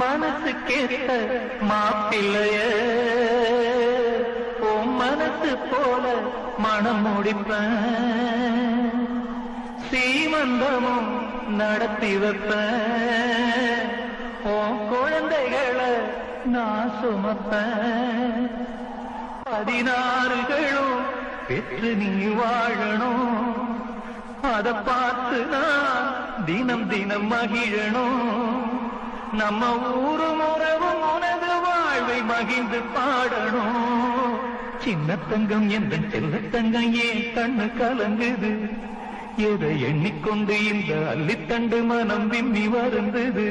மனசுக்கேத்த மாப்பிள்ளைய உன் மனசு போல மனம் முடிப்பேன், சீமந்தமும் நடத்தி வைப்பேன், உன் குழந்தைகளை நான் சுமப்பேன், 16களும் பெற்று நீ வாழணும், அத பார்த்து நான் தினம் தினம் மகிழணும், நம்ம ஊரும் உறவும் உனது வாழ்வை மகிழ்ந்து பாடணும். சின்ன தங்கம் என்ற செல்ல தங்கம் ஏன் கண்ணு கலங்குது, எதை எண்ணிக்கொண்டு இந்த அள்ளித்தண்டு மனம் விம்மி வருந்தது.